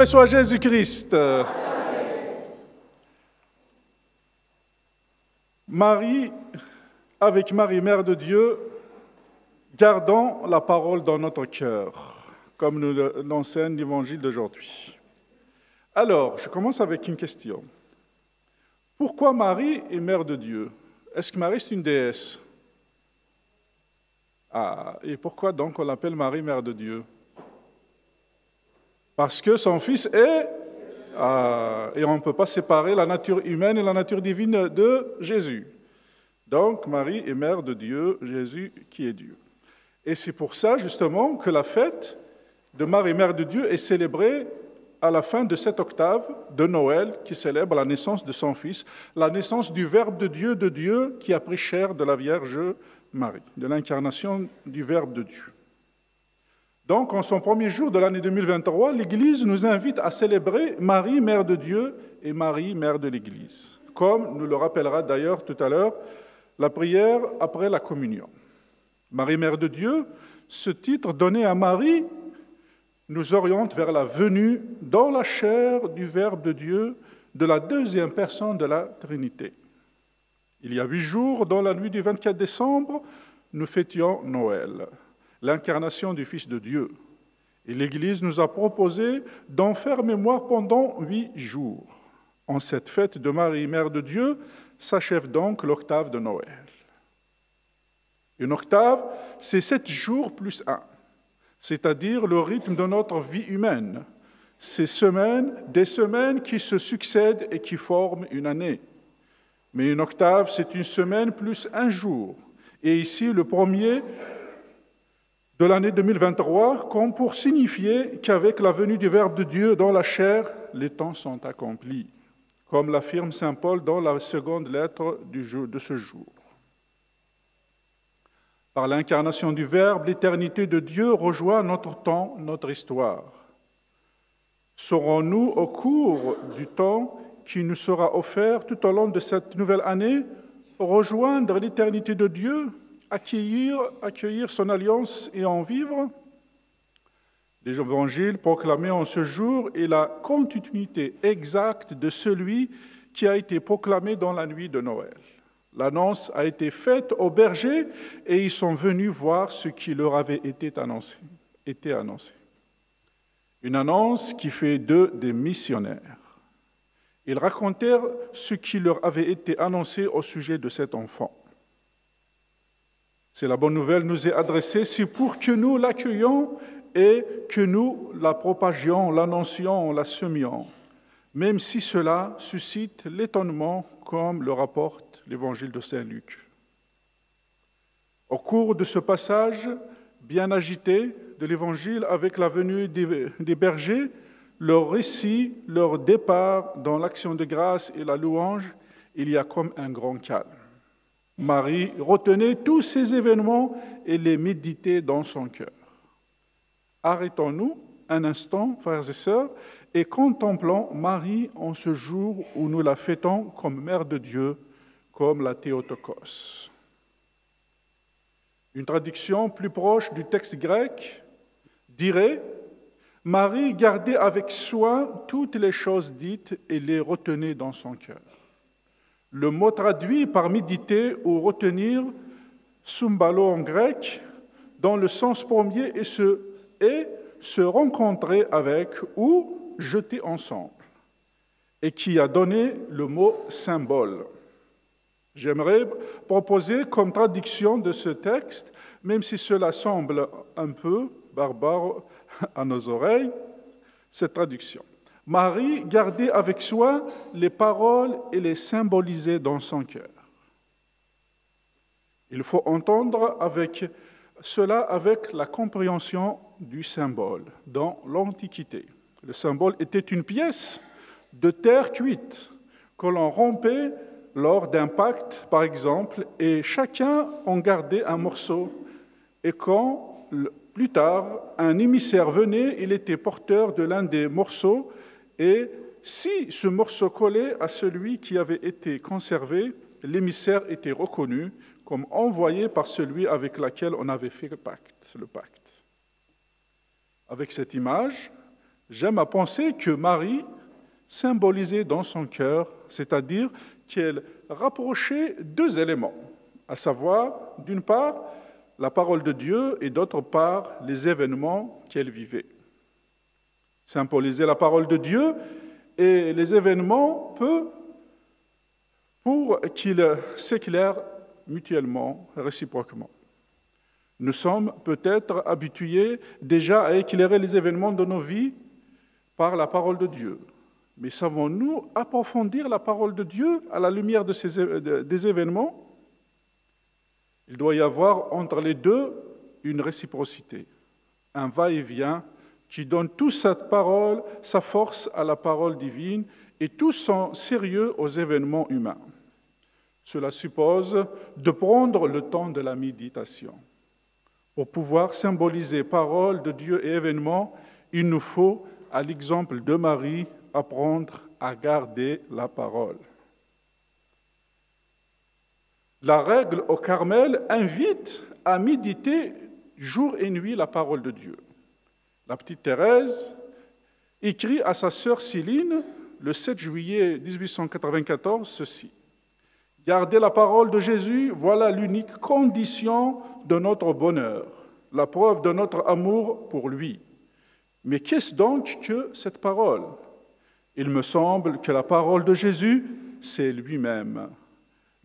Soit Jésus-Christ. Marie, avec Marie, Mère de Dieu, gardons la parole dans notre cœur, comme nous l'enseigne l'Évangile d'aujourd'hui. Alors, je commence avec une question. Pourquoi Marie est Mère de Dieu? Est-ce que Marie est une déesse? Et pourquoi donc on l'appelle Marie, Mère de Dieu? Parce que son Fils est... et on ne peut pas séparer la nature humaine et la nature divine de Jésus. Donc, Marie est Mère de Dieu, Jésus qui est Dieu. Et c'est pour ça, justement, que la fête de Marie, Mère de Dieu, est célébrée à la fin de cette octave de Noël, qui célèbre la naissance de son Fils, la naissance du Verbe de Dieu qui a pris chair de la Vierge Marie, de l'incarnation du Verbe de Dieu. Donc, en son premier jour de l'année 2023, l'Église nous invite à célébrer Marie, Mère de Dieu, et Marie, Mère de l'Église, comme nous le rappellera d'ailleurs tout à l'heure la prière après la communion. Marie, Mère de Dieu, ce titre donné à Marie nous oriente vers la venue dans la chair du Verbe de Dieu de la deuxième personne de la Trinité. Il y a 8 jours, dans la nuit du 24 décembre, nous fêtions Noël, l'incarnation du Fils de Dieu. Et l'Église nous a proposé d'en faire mémoire pendant 8 jours. En cette fête de Marie, Mère de Dieu, s'achève donc l'octave de Noël. Une octave, c'est 7 jours plus 1, c'est-à-dire le rythme de notre vie humaine. Ces semaines, des semaines qui se succèdent et qui forment une année. Mais une octave, c'est une semaine plus 1 jour. Et ici, le premier de l'année 2023, comme pour signifier qu'avec la venue du Verbe de Dieu dans la chair, les temps sont accomplis, comme l'affirme saint Paul dans la seconde lettre de ce jour. Par l'incarnation du Verbe, l'éternité de Dieu rejoint notre temps, notre histoire. Saurons-nous, au cours du temps qui nous sera offert tout au long de cette nouvelle année, rejoindre l'éternité de Dieu, accueillir son alliance et en vivre? L'Évangile proclamé en ce jour est la continuité exacte de celui qui a été proclamé dans la nuit de Noël. L'annonce a été faite aux bergers et ils sont venus voir ce qui leur avait été annoncé. Une annonce qui fait d'eux des missionnaires. Ils racontèrent ce qui leur avait été annoncé au sujet de cet enfant. C'est la bonne nouvelle nous est adressée, c'est pour que nous l'accueillions et que nous la propagions, l'annoncions, la semions, même si cela suscite l'étonnement, comme le rapporte l'Évangile de Saint Luc. Au cours de ce passage bien agité de l'Évangile avec la venue des bergers, leur récit, leur départ dans l'action de grâce et la louange, il y a comme un grand calme. Marie retenait tous ces événements et les méditait dans son cœur. Arrêtons-nous un instant, frères et sœurs, et contemplons Marie en ce jour où nous la fêtons comme Mère de Dieu, comme la Théotokos. Une traduction plus proche du texte grec dirait « Marie gardait avec soin toutes les choses dites et les retenait dans son cœur ». Le mot traduit par méditer ou retenir, sumbalo en grec, dans le sens premier est se rencontrer avec ou jeter ensemble, et qui a donné le mot symbole. J'aimerais proposer comme traduction de ce texte, même si cela semble un peu barbare à nos oreilles, cette traduction. Marie gardait avec soin les paroles et les symbolisait dans son cœur. Il faut entendre cela avec la compréhension du symbole dans l'Antiquité. Le symbole était une pièce de terre cuite que l'on rompait lors d'un pacte, par exemple, et chacun en gardait un morceau. Et quand, plus tard, un émissaire venait, il était porteur de l'un des morceaux, et si ce morceau collait à celui qui avait été conservé, l'émissaire était reconnu comme envoyé par celui avec lequel on avait fait le pacte. Avec cette image, J'aime à penser que Marie symbolisait dans son cœur, c'est-à-dire qu'elle rapprochait deux éléments, à savoir, d'une part, la parole de Dieu et d'autre part, les événements qu'elle vivait. Symboliser la parole de Dieu et les événements pour qu'ils s'éclairent mutuellement, réciproquement. Nous sommes peut-être habitués déjà à éclairer les événements de nos vies par la parole de Dieu. Mais savons-nous approfondir la parole de Dieu à la lumière des événements? Il doit y avoir entre les deux une réciprocité, un va-et-vient qui donne toute cette parole, sa force à la parole divine et tout son sérieux aux événements humains. Cela suppose de prendre le temps de la méditation. Pour pouvoir symboliser parole de Dieu et événements, il nous faut, à l'exemple de Marie, apprendre à garder la parole. La règle au Carmel invite à méditer jour et nuit la parole de Dieu. La petite Thérèse écrit à sa sœur Céline le 7 juillet 1894 ceci. « Garder la parole de Jésus, voilà l'unique condition de notre bonheur, la preuve de notre amour pour lui. Mais qu'est-ce donc que cette parole? Il me semble que la parole de Jésus, c'est lui-même.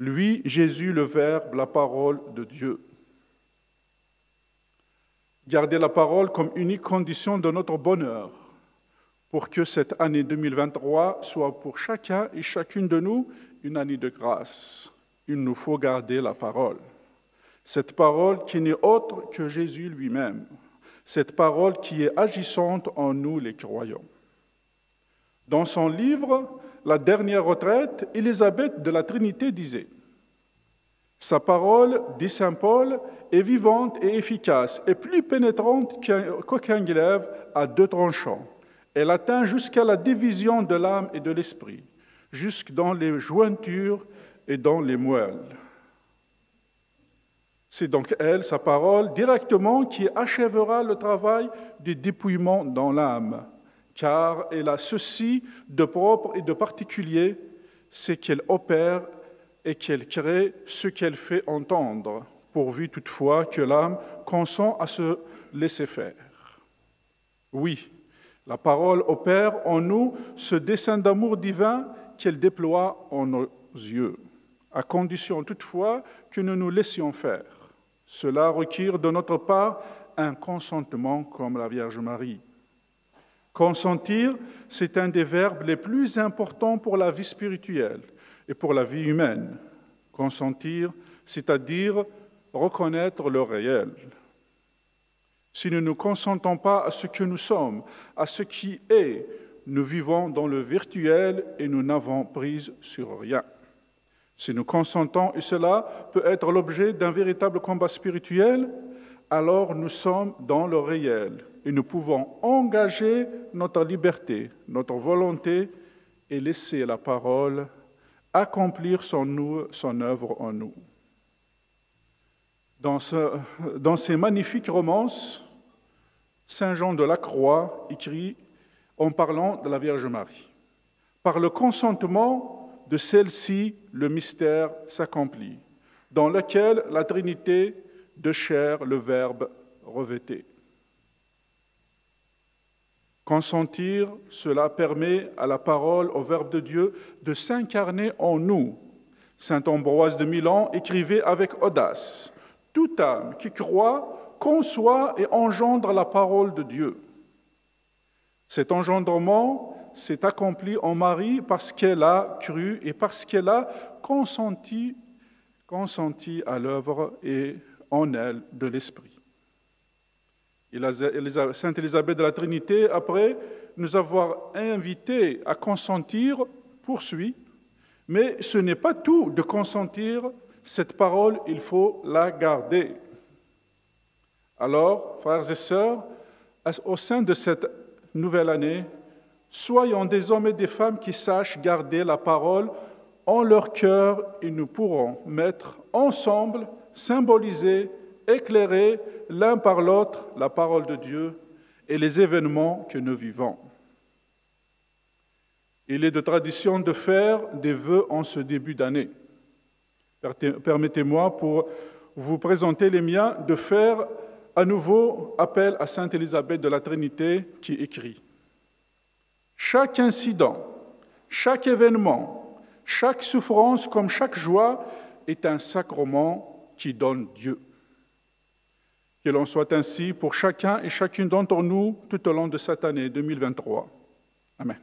Lui, Jésus, le Verbe, la parole de Dieu. Garder la parole comme unique condition de notre bonheur, pour que cette année 2023 soit pour chacun et chacune de nous une année de grâce. Il nous faut garder la parole. Cette parole qui n'est autre que Jésus lui-même. Cette parole qui est agissante en nous les croyants. Dans son livre « La dernière retraite », Élisabeth de la Trinité disait « Sa parole, dit saint Paul, est vivante et efficace, et plus pénétrante qu'aucun glaive à deux tranchants. Elle atteint jusqu'à la division de l'âme et de l'esprit, jusque dans les jointures et dans les moelles. » C'est donc elle, sa parole, directement qui achèvera le travail du dépouillement dans l'âme, car elle a ceci de propre et de particulier, c'est qu'elle opère et qu'elle crée ce qu'elle fait entendre, pourvu toutefois que l'âme consent à se laisser faire. Oui, la parole opère en nous ce dessein d'amour divin qu'elle déploie en nos yeux, à condition toutefois que nous nous laissions faire. Cela requiert de notre part un consentement comme la Vierge Marie. Consentir, c'est un des verbes les plus importants pour la vie spirituelle et pour la vie humaine. Consentir, c'est-à-dire reconnaître le réel. Si nous ne consentons pas à ce que nous sommes, à ce qui est, nous vivons dans le virtuel et nous n'avons prise sur rien. Si nous consentons, et cela peut être l'objet d'un véritable combat spirituel, alors nous sommes dans le réel et nous pouvons engager notre liberté, notre volonté et laisser la parole accomplir son œuvre en nous. Dans ces magnifiques romances, Saint Jean de la Croix écrit en parlant de la Vierge Marie. Par le consentement de celle-ci, le mystère s'accomplit, dans lequel la Trinité de chair, le Verbe revêté. Consentir, cela permet à la parole, au Verbe de Dieu, de s'incarner en nous. Saint Ambroise de Milan écrivait avec audace « Toute âme qui croit, conçoit et engendre la parole de Dieu. » Cet engendrement s'est accompli en Marie parce qu'elle a cru et parce qu'elle a consenti à l'œuvre et en elle de l'Esprit. Sainte Élisabeth de la Trinité, après nous avoir invités à consentir, poursuit, mais ce n'est pas tout de consentir, cette parole, il faut la garder. Alors, frères et sœurs, au sein de cette nouvelle année, soyons des hommes et des femmes qui sachent garder la parole en leur cœur et nous pourrons mettre ensemble, symboliser, éclairer l'un par l'autre la parole de Dieu et les événements que nous vivons. Il est de tradition de faire des vœux en ce début d'année. Permettez-moi, pour vous présenter les miens, de faire à nouveau appel à Sainte Élisabeth de la Trinité qui écrit « Chaque incident, chaque événement, chaque souffrance comme chaque joie est un sacrement qui donne Dieu. » Qu'il en soit ainsi pour chacun et chacune d'entre nous tout au long de cette année 2023. Amen.